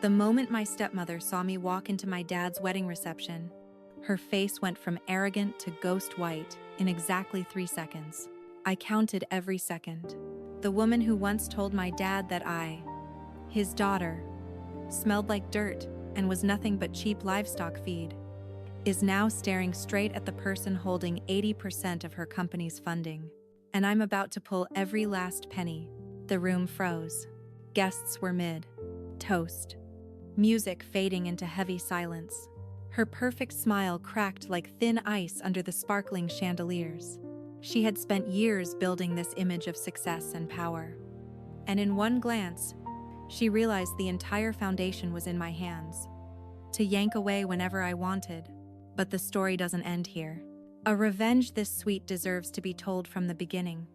The moment my stepmother saw me walk into my dad's wedding reception, her face went from arrogant to ghost white in exactly 3 seconds. I counted every second. The woman who once told my dad that I, his daughter, smelled like dirt and was nothing but cheap livestock feed, is now staring straight at the person holding 80% of her company's funding. And I'm about to pull every last penny. The room froze. Guests were mid-toast. Music fading into heavy silence. Her perfect smile cracked like thin ice under the sparkling chandeliers. She had spent years building this image of success and power. And in one glance, she realized the entire foundation was in my hands, to yank away whenever I wanted. But the story doesn't end here. A revenge this sweet deserves to be told from the beginning.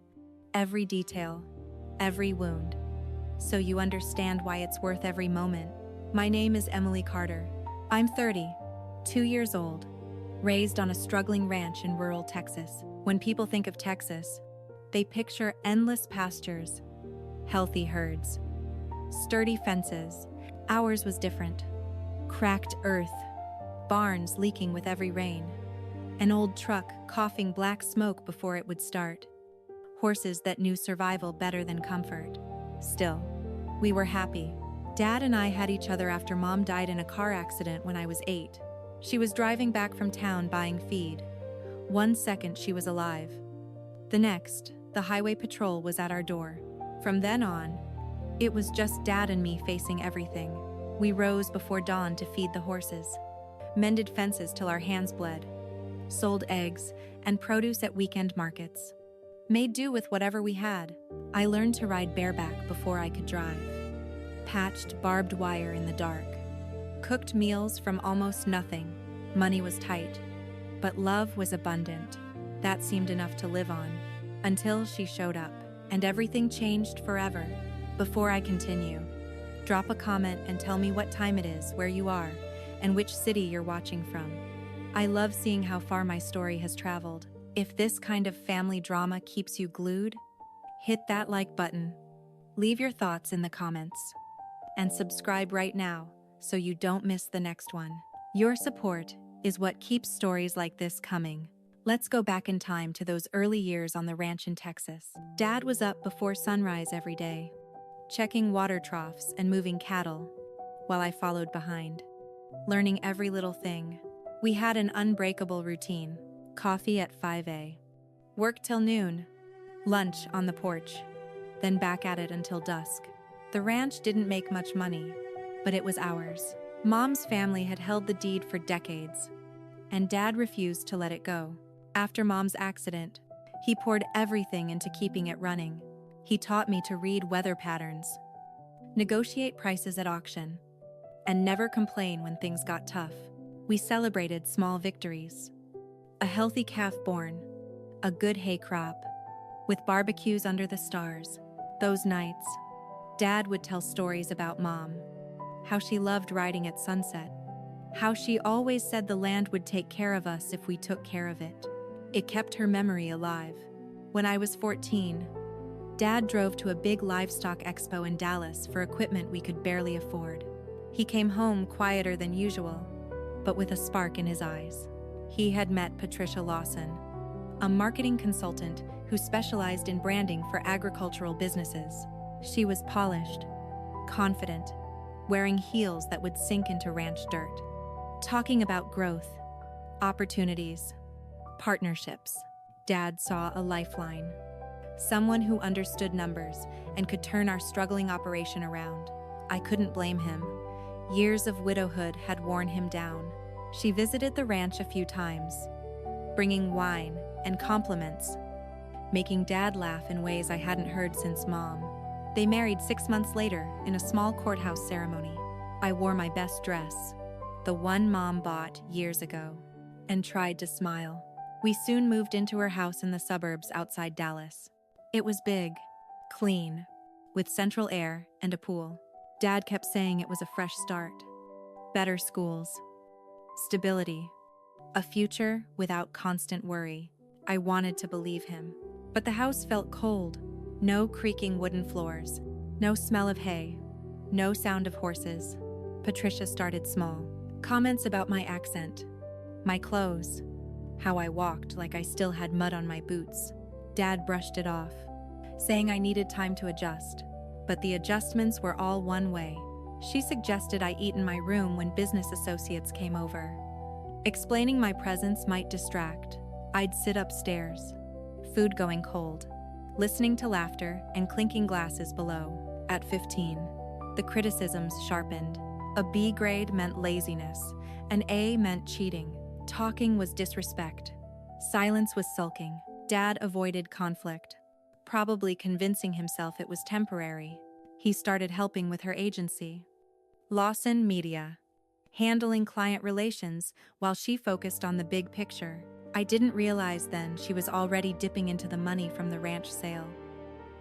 Every detail, every wound. So you understand why it's worth every moment. My name is Emily Carter. I'm 32 years old, raised on a struggling ranch in rural Texas. When people think of Texas, they picture endless pastures, healthy herds, sturdy fences. Ours was different. Cracked earth, barns leaking with every rain, an old truck coughing black smoke before it would start, horses that knew survival better than comfort. Still, we were happy. Dad and I had each other after Mom died in a car accident when I was 8. She was driving back from town buying feed. 1 second she was alive. The next, the highway patrol was at our door. From then on, it was just Dad and me facing everything. We rose before dawn to feed the horses, mended fences till our hands bled, sold eggs and produce at weekend markets, made do with whatever we had. I learned to ride bareback before I could drive, patched barbed wire in the dark, cooked meals from almost nothing. Money was tight, but love was abundant. That seemed enough to live on, until she showed up, and everything changed forever. Before I continue, drop a comment and tell me what time it is, where you are, and which city you're watching from. I love seeing how far my story has traveled. If this kind of family drama keeps you glued, hit that like button, leave your thoughts in the comments, and subscribe right now so you don't miss the next one. Your support is what keeps stories like this coming. Let's go back in time to those early years on the ranch in Texas. Dad was up before sunrise every day, checking water troughs and moving cattle, while I followed behind, learning every little thing. We had an unbreakable routine: coffee at 5 a.m., work till noon, lunch on the porch, then back at it until dusk. The ranch didn't make much money, but it was ours. Mom's family had held the deed for decades, and Dad refused to let it go. After Mom's accident, he poured everything into keeping it running. He taught me to read weather patterns, negotiate prices at auction, and never complain when things got tough. We celebrated small victories: a healthy calf born, a good hay crop, with barbecues under the stars. Those nights, Dad would tell stories about Mom, how she loved riding at sunset, how she always said the land would take care of us if we took care of it. It kept her memory alive. When I was 14, Dad drove to a big livestock expo in Dallas for equipment we could barely afford. He came home quieter than usual, but with a spark in his eyes. He had met Patricia Lawson, a marketing consultant who specialized in branding for agricultural businesses. She was polished, confident, wearing heels that would sink into ranch dirt, talking about growth, opportunities, partnerships. Dad saw a lifeline, someone who understood numbers and could turn our struggling operation around. I couldn't blame him. Years of widowhood had worn him down. She visited the ranch a few times, bringing wine and compliments, making Dad laugh in ways I hadn't heard since Mom. They married 6 months later in a small courthouse ceremony. I wore my best dress, the one Mom bought years ago, and tried to smile. We soon moved into her house in the suburbs outside Dallas. It was big, clean, with central air and a pool. Dad kept saying it was a fresh start, better schools, stability, a future without constant worry. I wanted to believe him. But the house felt cold. No creaking wooden floors, no smell of hay, no sound of horses. Patricia started small. Comments about my accent, my clothes, how I walked like I still had mud on my boots. Dad brushed it off, saying I needed time to adjust. But the adjustments were all one way. She suggested I eat in my room when business associates came over. Explaining my presence might distract. I'd sit upstairs, food going cold, listening to laughter and clinking glasses below. At 15, the criticisms sharpened. A B grade meant laziness, an A meant cheating. Talking was disrespect. Silence was sulking. Dad avoided conflict, probably convincing himself it was temporary. He started helping with her agency, Lawson Media, handling client relations while she focused on the big picture. I didn't realize then she was already dipping into the money from the ranch sale.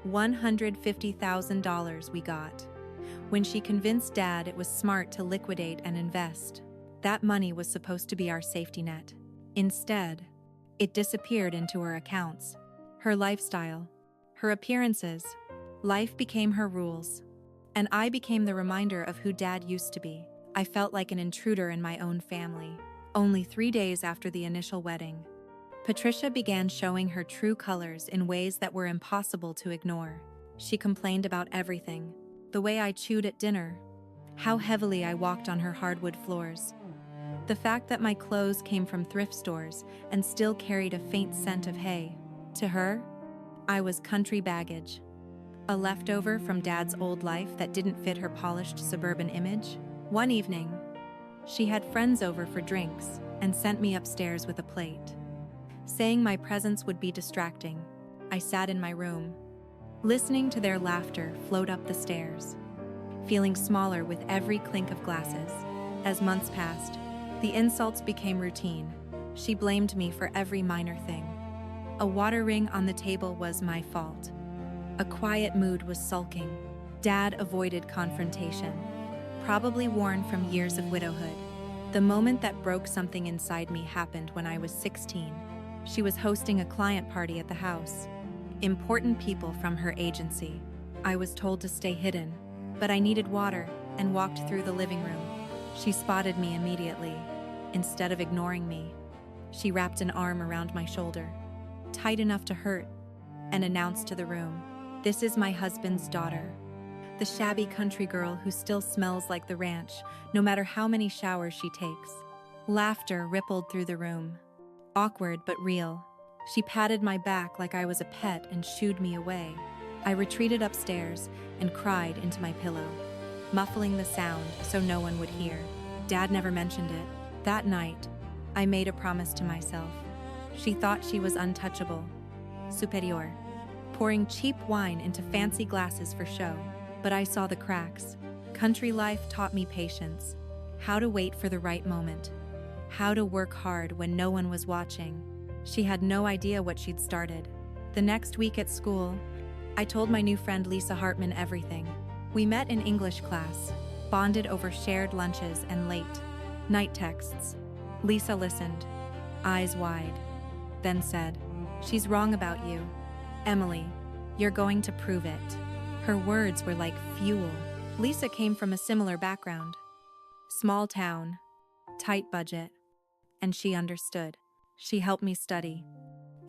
$150,000 we got. When she convinced Dad it was smart to liquidate and invest, that money was supposed to be our safety net. Instead, it disappeared into her accounts, her lifestyle, her appearances. Life became her rules, and I became the reminder of who Dad used to be. I felt like an intruder in my own family. Only 3 days after the initial wedding, Patricia began showing her true colors in ways that were impossible to ignore. She complained about everything: the way I chewed at dinner, how heavily I walked on her hardwood floors, the fact that my clothes came from thrift stores and still carried a faint scent of hay. To her, I was country baggage, a leftover from Dad's old life that didn't fit her polished suburban image. One evening, she had friends over for drinks and sent me upstairs with a plate, saying my presence would be distracting. I sat in my room, listening to their laughter float up the stairs, feeling smaller with every clink of glasses. As months passed, the insults became routine. She blamed me for every minor thing. A water ring on the table was my fault. A quiet mood was sulking. Dad avoided confrontation, probably worn from years of widowhood. The moment that broke something inside me happened when I was 16. She was hosting a client party at the house. Important people from her agency. I was told to stay hidden, but I needed water and walked through the living room. She spotted me immediately. Instead of ignoring me, she wrapped an arm around my shoulder, tight enough to hurt, and announced to the room, "This is my husband's daughter, the shabby country girl who still smells like the ranch, no matter how many showers she takes." Laughter rippled through the room, awkward but real. She patted my back like I was a pet and shooed me away. I retreated upstairs and cried into my pillow, muffling the sound so no one would hear. Dad never mentioned it. That night, I made a promise to myself. She thought she was untouchable, superior, pouring cheap wine into fancy glasses for show. But I saw the cracks. Country life taught me patience, how to wait for the right moment, how to work hard when no one was watching. She had no idea what she'd started. The next week at school, I told my new friend Lisa Hartman everything. We met in English class, bonded over shared lunches and late night texts. Lisa listened, eyes wide, then said, "She's wrong about you. Emily, you're going to prove it." Her words were like fuel. Lisa came from a similar background. Small town, tight budget, and she understood. She helped me study,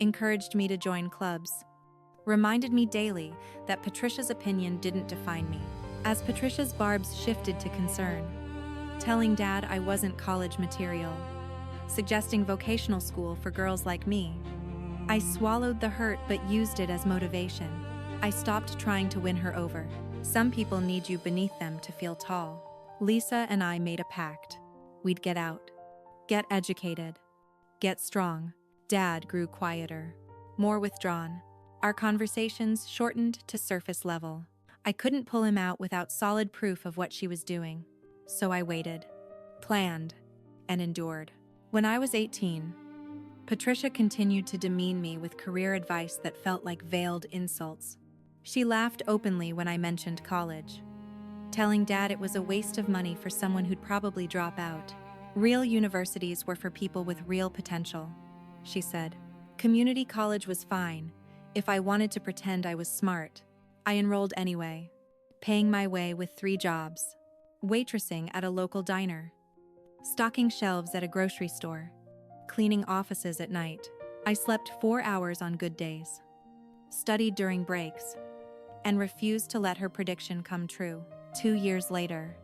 encouraged me to join clubs, reminded me daily that Patricia's opinion didn't define me. As Patricia's barbs shifted to concern, telling Dad I wasn't college material, suggesting vocational school for girls like me, I swallowed the hurt but used it as motivation. I stopped trying to win her over. Some people need you beneath them to feel tall. Lisa and I made a pact. We'd get out, get educated, get strong. Dad grew quieter, more withdrawn. Our conversations shortened to surface level. I couldn't pull him out without solid proof of what she was doing. So I waited, planned, and endured. When I was 18, Patricia continued to demean me with career advice that felt like veiled insults. She laughed openly when I mentioned college, telling Dad it was a waste of money for someone who'd probably drop out. Real universities were for people with real potential, she said. Community college was fine if I wanted to pretend I was smart. I enrolled anyway, paying my way with 3 jobs. waitressing at a local diner, stocking shelves at a grocery store, cleaning offices at night. I slept 4 hours on good days, studied during breaks, and refused to let her prediction come true. 2 years later,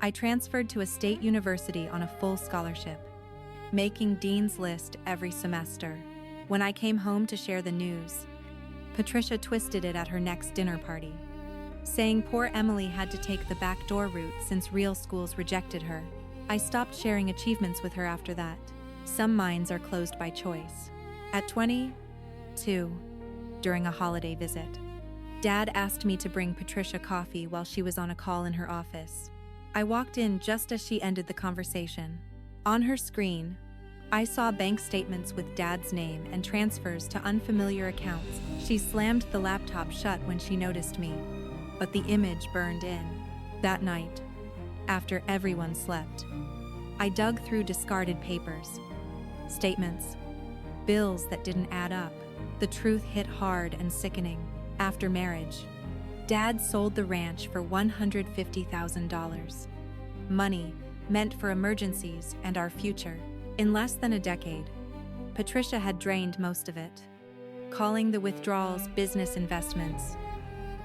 I transferred to a state university on a full scholarship, making Dean's List every semester. When I came home to share the news, Patricia twisted it at her next dinner party, saying poor Emily had to take the backdoor route since real schools rejected her. I stopped sharing achievements with her after that. Some minds are closed by choice. At 22, during a holiday visit, Dad asked me to bring Patricia coffee while she was on a call in her office. I walked in just as she ended the conversation. On her screen, I saw bank statements with Dad's name and transfers to unfamiliar accounts. She slammed the laptop shut when she noticed me, but the image burned in. That night, after everyone slept, I dug through discarded papers, statements, bills that didn't add up. The truth hit hard and sickening. After marriage, Dad sold the ranch for $150,000. Money meant for emergencies and our future. In less than a decade, Patricia had drained most of it, calling the withdrawals business investments,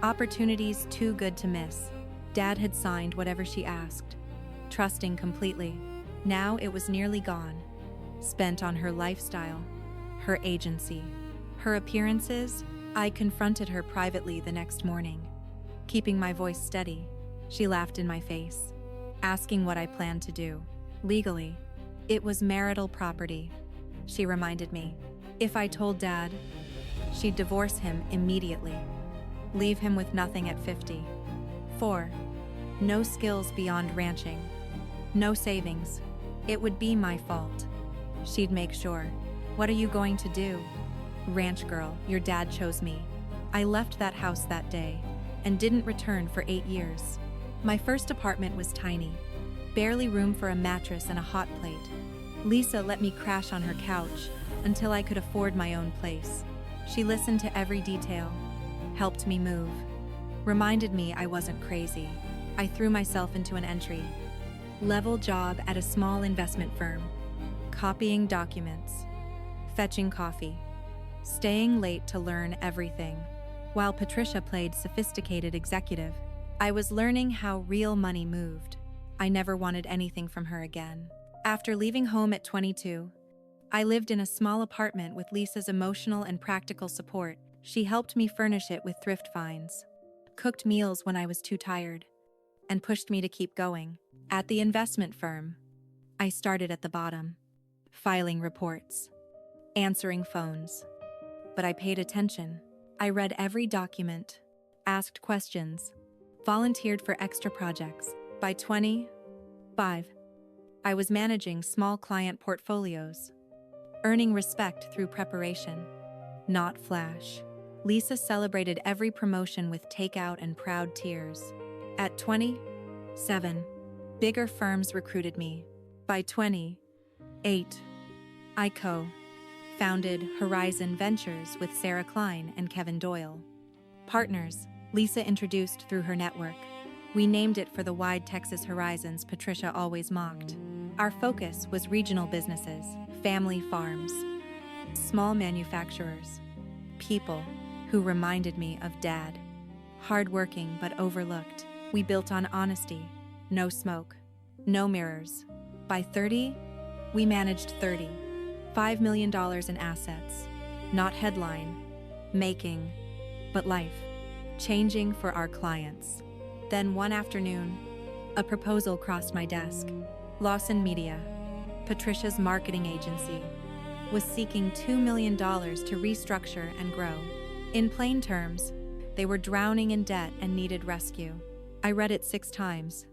opportunities too good to miss. Dad had signed whatever she asked, trusting completely. Now it was nearly gone, spent on her lifestyle, her agency, her appearances. I confronted her privately the next morning, keeping my voice steady. She laughed in my face, asking what I planned to do. Legally, it was marital property, she reminded me. If I told Dad, she'd divorce him immediately, leave him with nothing at 50. 4. No skills beyond ranching, no savings. It would be my fault. She'd make sure. What are you going to do? Ranch girl, your dad chose me. I left that house that day and didn't return for 8 years. My first apartment was tiny, barely room for a mattress and a hot plate. Lisa let me crash on her couch until I could afford my own place. She listened to every detail, helped me move, reminded me I wasn't crazy. I threw myself into an entry-level job at a small investment firm, copying documents, fetching coffee, staying late to learn everything. While Patricia played sophisticated executive, I was learning how real money moved. I never wanted anything from her again. After leaving home at 22, I lived in a small apartment with Lisa's emotional and practical support. She helped me furnish it with thrift finds, cooked meals when I was too tired, and pushed me to keep going. At the investment firm, I started at the bottom, filing reports, answering phones. But I paid attention. I read every document, asked questions, volunteered for extra projects. By 25, I was managing small client portfolios, earning respect through preparation, not flash. Lisa celebrated every promotion with takeout and proud tears. At 27, bigger firms recruited me. By 28, I co-founded Horizon Ventures with Sarah Klein and Kevin Doyle. Partners, Lisa introduced through her network. We named it for the wide Texas horizons Patricia always mocked. Our focus was regional businesses, family farms, small manufacturers, people who reminded me of Dad. Hardworking but overlooked. We built on honesty, no smoke, no mirrors. By 30, we managed $35 million in assets, not headline making, but life changing for our clients. Then one afternoon, a proposal crossed my desk. Lawson Media, Patricia's marketing agency, was seeking $2 million to restructure and grow. In plain terms, they were drowning in debt and needed rescue. I read it 6 times,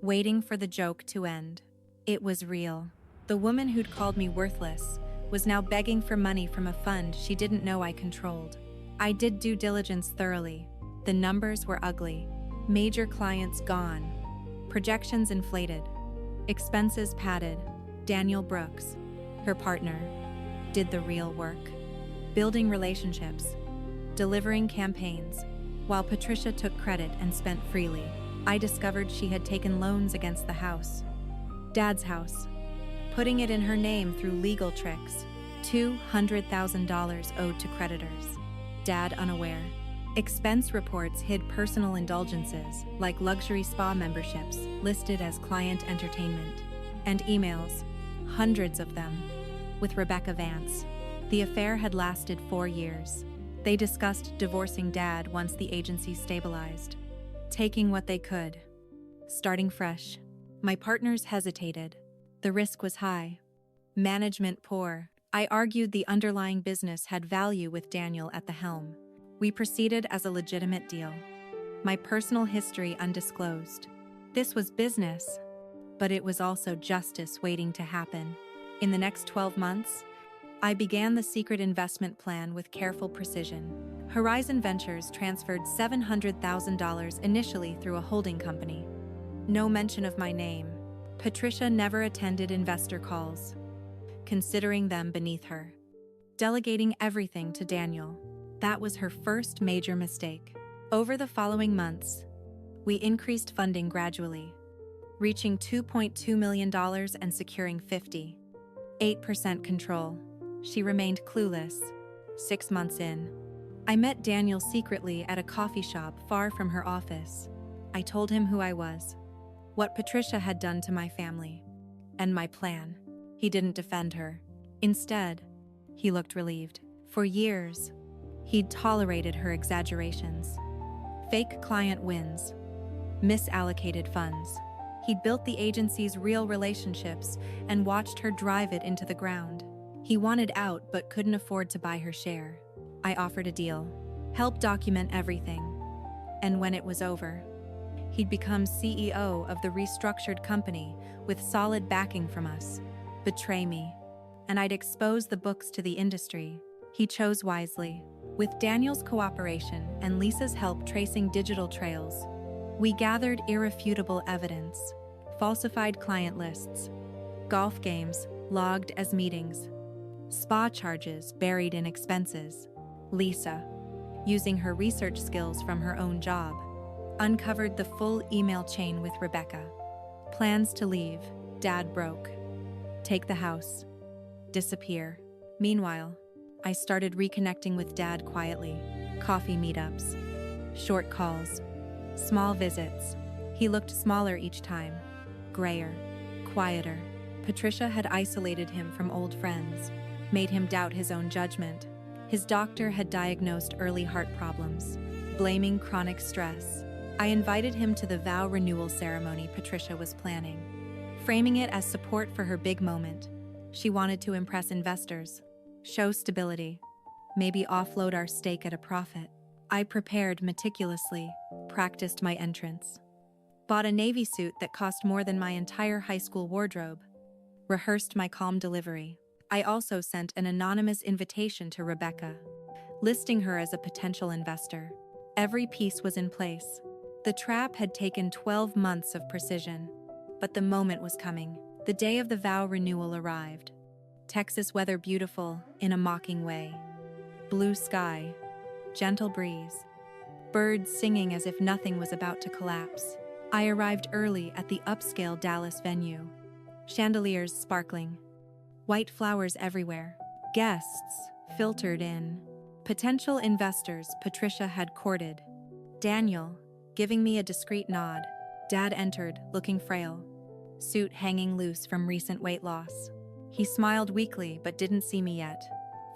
waiting for the joke to end. It was real. The woman who'd called me worthless was now begging for money from a fund she didn't know I controlled. I did due diligence thoroughly. The numbers were ugly. Major clients gone. Projections inflated. Expenses padded. Daniel Brooks, her partner, did the real work. Building relationships, delivering campaigns, while Patricia took credit and spent freely. I discovered she had taken loans against the house, Dad's house, putting it in her name through legal tricks. $200,000 owed to creditors. Dad unaware. Expense reports hid personal indulgences, like luxury spa memberships, listed as client entertainment. And emails, hundreds of them, with Rebecca Vance. The affair had lasted 4 years. They discussed divorcing Dad once the agency stabilized. Taking what they could. Starting fresh. My partners hesitated. The risk was high. Management poor. I argued the underlying business had value with Daniel at the helm. We proceeded as a legitimate deal. My personal history undisclosed. This was business, but it was also justice waiting to happen. In the next 12 months, I began the secret investment plan with careful precision. Horizon Ventures transferred $700,000 initially through a holding company. No mention of my name. Patricia never attended investor calls, considering them beneath her. Delegating everything to Daniel. That was her first major mistake. Over the following months, we increased funding gradually, reaching $2.2 million and securing 58% control. She remained clueless. 6 months in, I met Daniel secretly at a coffee shop far from her office. I told him who I was, what Patricia had done to my family, and my plan. He didn't defend her. Instead, he looked relieved. For years, he'd tolerated her exaggerations. Fake client wins, misallocated funds. He'd built the agency's real relationships and watched her drive it into the ground. He wanted out but couldn't afford to buy her share. I offered a deal, helped document everything, and when it was over, he'd become CEO of the restructured company with solid backing from us. Betray me, and I'd expose the books to the industry. He chose wisely. With Daniel's cooperation and Lisa's help tracing digital trails, we gathered irrefutable evidence, falsified client lists, golf games logged as meetings, spa charges buried in expenses. Lisa, using her research skills from her own job, uncovered the full email chain with Rebecca. Plans to leave. Dad broke. Take the house. Disappear. Meanwhile, I started reconnecting with Dad quietly. Coffee meetups, short calls, small visits. He looked smaller each time, grayer, quieter. Patricia had isolated him from old friends, made him doubt his own judgment. His doctor had diagnosed early heart problems, blaming chronic stress. I invited him to the vow renewal ceremony Patricia was planning, framing it as support for her big moment. She wanted to impress investors, show stability, maybe offload our stake at a profit. I prepared meticulously, practiced my entrance, bought a navy suit that cost more than my entire high school wardrobe, rehearsed my calm delivery. I also sent an anonymous invitation to Rebecca, listing her as a potential investor. Every piece was in place. The trap had taken 12 months of precision, but the moment was coming. The day of the vow renewal arrived. Texas weather beautiful in a mocking way. Blue sky, gentle breeze, birds singing as if nothing was about to collapse. I arrived early at the upscale Dallas venue. Chandeliers sparkling, white flowers everywhere. Guests filtered in. Potential investors Patricia had courted. Daniel, giving me a discreet nod. Dad entered, looking frail, suit hanging loose from recent weight loss. He smiled weakly but didn't see me yet.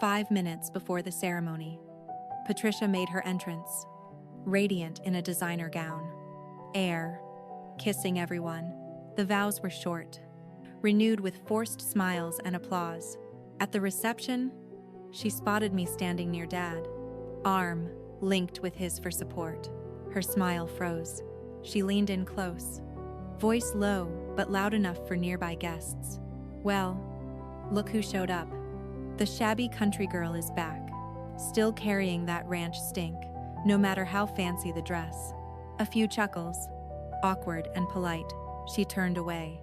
5 minutes before the ceremony, Patricia made her entrance, radiant in a designer gown. Air, kissing everyone. The vows were short, renewed with forced smiles and applause. At the reception, she spotted me standing near Dad, arm linked with his for support. Her smile froze. She leaned in close, voice low but loud enough for nearby guests. Well, look who showed up. The shabby country girl is back, still carrying that ranch stink, no matter how fancy the dress. A few chuckles, awkward and polite, she turned away,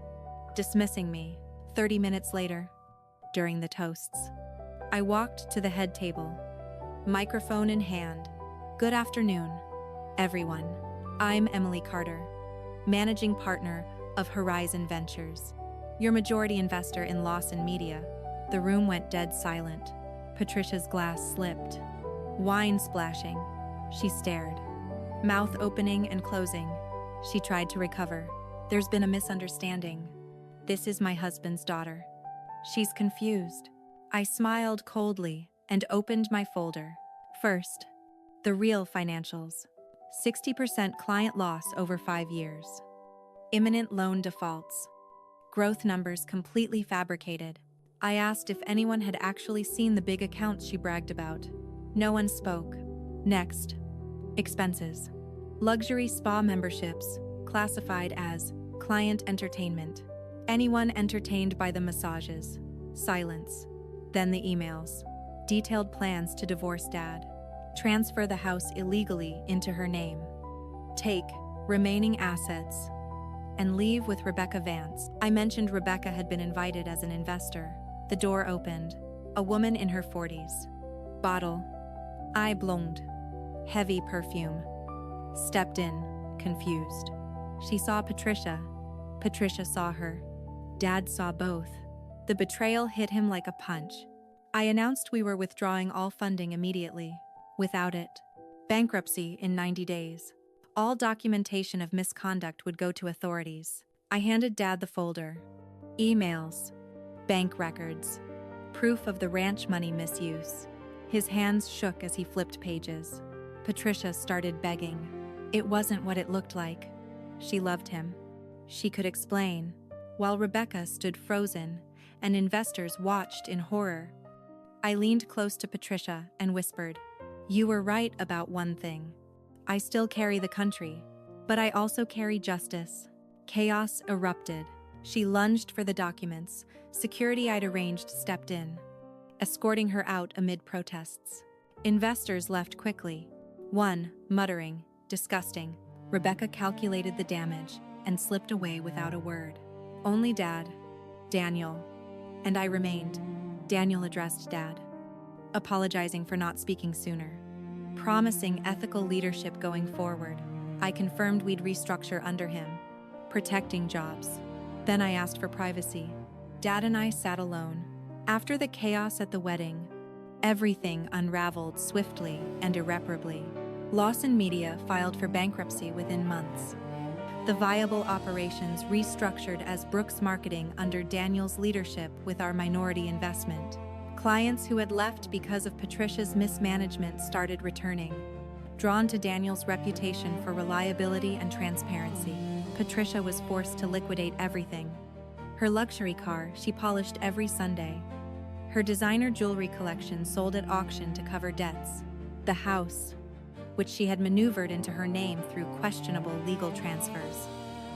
dismissing me. 30 minutes later, during the toasts, I walked to the head table, microphone in hand. Good afternoon, everyone. I'm Emily Carter, managing partner of Horizon Ventures. Your majority investor in Lawson Media. The room went dead silent. Patricia's glass slipped. Wine splashing. She stared. Mouth opening and closing. She tried to recover. There's been a misunderstanding. This is my husband's daughter. She's confused. I smiled coldly and opened my folder. First, the real financials. 60% client loss over 5 years. Imminent loan defaults. Growth numbers completely fabricated. I asked if anyone had actually seen the big accounts she bragged about. No one spoke. Next, expenses. Luxury spa memberships, classified as client entertainment. Anyone entertained by the massages. Silence. Then the emails. Detailed plans to divorce dad. Transfer the house illegally into her name. Take remaining assets. And leave with Rebecca Vance. I mentioned Rebecca had been invited as an investor. The door opened. A woman in her 40s. Bottle. Eye blonde. Heavy perfume. Stepped in, confused. She saw Patricia. Patricia saw her. Dad saw both. The betrayal hit him like a punch. I announced we were withdrawing all funding immediately. Without it, bankruptcy in 90 days. All documentation of misconduct would go to authorities. I handed Dad the folder. Emails. Bank records. Proof of the ranch money misuse. His hands shook as he flipped pages. Patricia started begging. It wasn't what it looked like. She loved him. She could explain, while Rebecca stood frozen, and investors watched in horror. I leaned close to Patricia and whispered, "You were right about one thing. I still carry the country, but I also carry justice." Chaos erupted. She lunged for the documents. Security I'd arranged stepped in, escorting her out amid protests. Investors left quickly. One, muttering, "Disgusting." Rebecca calculated the damage and slipped away without a word. Only Dad, Daniel, and I remained. Daniel addressed Dad, apologizing for not speaking sooner, promising ethical leadership going forward. I confirmed we'd restructure under him, protecting jobs. Then I asked for privacy. Dad and I sat alone. After the chaos at the wedding, everything unraveled swiftly and irreparably. Lawson Media filed for bankruptcy within months. The viable operations restructured as Brooks Marketing under Daniel's leadership with our minority investment. Clients who had left because of Patricia's mismanagement started returning, drawn to Daniel's reputation for reliability and transparency. Patricia was forced to liquidate everything. Her luxury car she polished every Sunday. Her designer jewelry collection sold at auction to cover debts. The house, which she had maneuvered into her name through questionable legal transfers,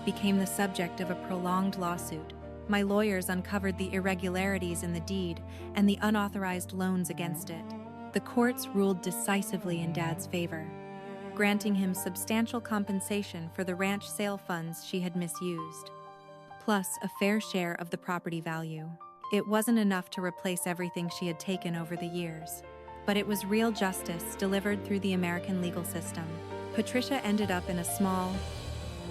became the subject of a prolonged lawsuit. My lawyers uncovered the irregularities in the deed and the unauthorized loans against it. The courts ruled decisively in Dad's favor, granting him substantial compensation for the ranch sale funds she had misused, plus a fair share of the property value. It wasn't enough to replace everything she had taken over the years, but it was real justice delivered through the American legal system. Patricia ended up in a small,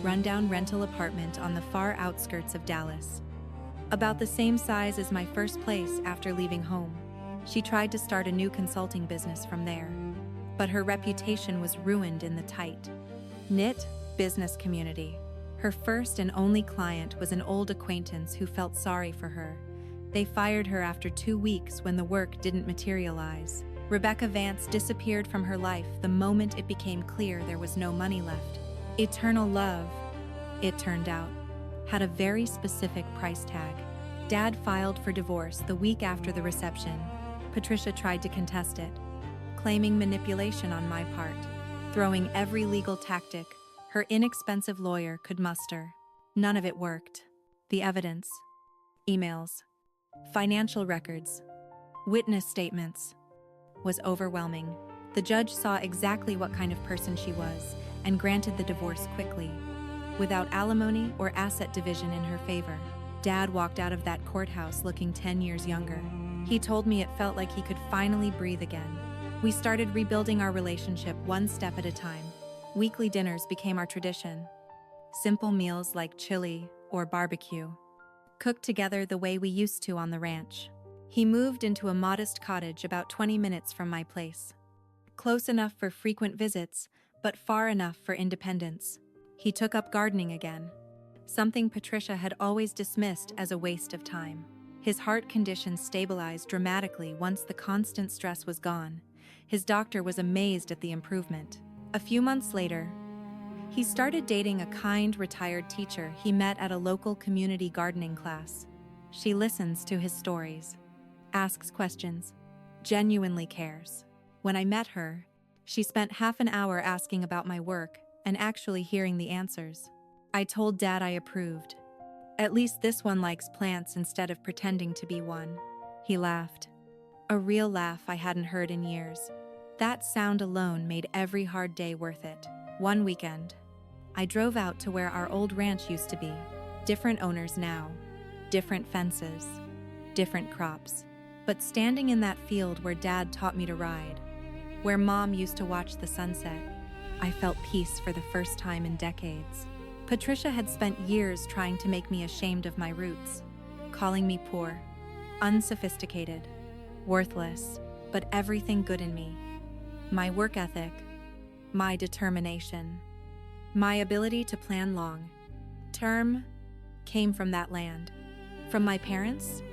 rundown rental apartment on the far outskirts of Dallas, about the same size as my first place after leaving home. She tried to start a new consulting business from there, but her reputation was ruined in the tight-knit business community. Her first and only client was an old acquaintance who felt sorry for her. They fired her after 2 weeks when the work didn't materialize. Rebecca Vance disappeared from her life the moment it became clear there was no money left. Eternal love, it turned out, had a very specific price tag. Dad filed for divorce the week after the reception. Patricia tried to contest it, claiming manipulation on my part, throwing every legal tactic her inexpensive lawyer could muster. None of it worked. The evidence, emails, financial records, witness statements, was overwhelming. The judge saw exactly what kind of person she was and granted the divorce quickly, without alimony or asset division in her favor. Dad walked out of that courthouse looking 10 years younger. He told me it felt like he could finally breathe again. We started rebuilding our relationship one step at a time. Weekly dinners became our tradition. Simple meals like chili or barbecue, cooked together the way we used to on the ranch. He moved into a modest cottage about 20 minutes from my place. Close enough for frequent visits, but far enough for independence. He took up gardening again, something Patricia had always dismissed as a waste of time. His heart condition stabilized dramatically once the constant stress was gone. His doctor was amazed at the improvement. A few months later, he started dating a kind, retired teacher he met at a local community gardening class. She listens to his stories, asks questions, genuinely cares. When I met her, she spent half an hour asking about my work and actually hearing the answers. I told Dad I approved. At least this one likes plants instead of pretending to be one. He laughed. A real laugh I hadn't heard in years. That sound alone made every hard day worth it. One weekend, I drove out to where our old ranch used to be. Different owners now, different fences, different crops. But standing in that field where Dad taught me to ride, where Mom used to watch the sunset, I felt peace for the first time in decades. Patricia had spent years trying to make me ashamed of my roots, calling me poor, unsophisticated, worthless, but everything good in me. My work ethic, my determination, my ability to plan long-term came from that land, from my parents,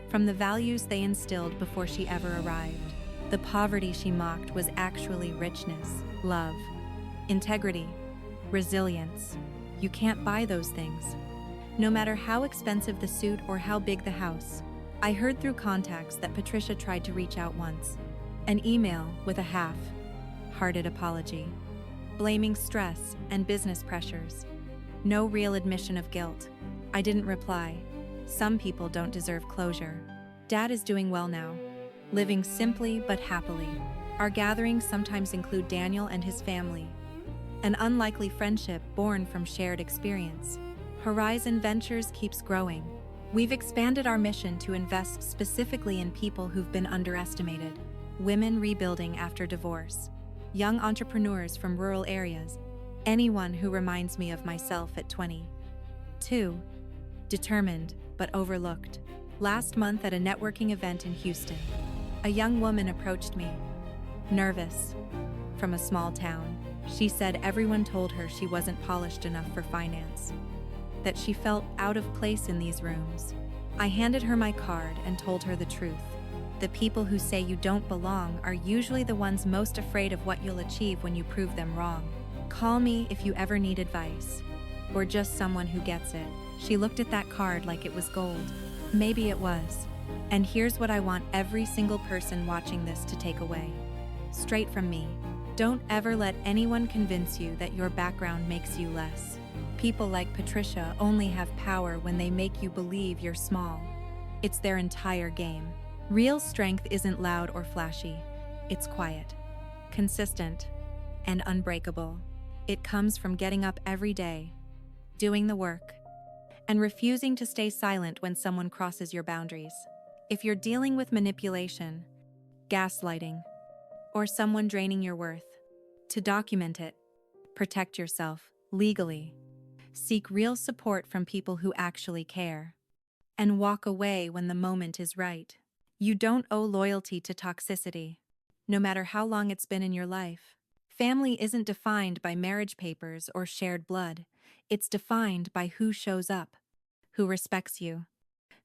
from the values they instilled before she ever arrived. The poverty she mocked was actually richness, love, integrity, resilience. You can't buy those things, no matter how expensive the suit or how big the house. I heard through contacts that Patricia tried to reach out once, an email with a half-hearted apology, blaming stress and business pressures. No real admission of guilt. I didn't reply. Some people don't deserve closure. Dad is doing well now, living simply but happily. Our gatherings sometimes include Daniel and his family, an unlikely friendship born from shared experience. Horizon Ventures keeps growing. We've expanded our mission to invest specifically in people who've been underestimated, women rebuilding after divorce, young entrepreneurs from rural areas, anyone who reminds me of myself at 22, determined but overlooked. Last month at a networking event in Houston, a young woman approached me, nervous, from a small town. She said everyone told her she wasn't polished enough for finance, that she felt out of place in these rooms. I handed her my card and told her the truth. The people who say you don't belong are usually the ones most afraid of what you'll achieve when you prove them wrong. Call me if you ever need advice, or just someone who gets it. She looked at that card like it was gold. Maybe it was. And here's what I want every single person watching this to take away. Straight from me. Don't ever let anyone convince you that your background makes you less. People like Patricia only have power when they make you believe you're small. It's their entire game. Real strength isn't loud or flashy. It's quiet, consistent, and unbreakable. It comes from getting up every day, doing the work, and refusing to stay silent when someone crosses your boundaries. If you're dealing with manipulation, gaslighting, or someone draining your worth, to document it, protect yourself legally, seek real support from people who actually care, and walk away when the moment is right. You don't owe loyalty to toxicity, no matter how long it's been in your life. Family isn't defined by marriage papers or shared blood. It's defined by who shows up, who respects you,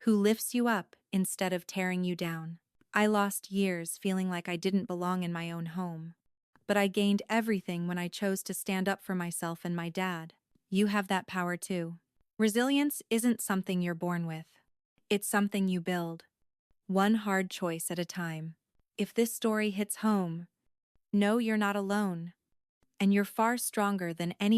who lifts you up instead of tearing you down. I lost years feeling like I didn't belong in my own home. But I gained everything when I chose to stand up for myself and my dad. You have that power too. Resilience isn't something you're born with. It's something you build, one hard choice at a time. If this story hits home, know you're not alone, and you're far stronger than anyone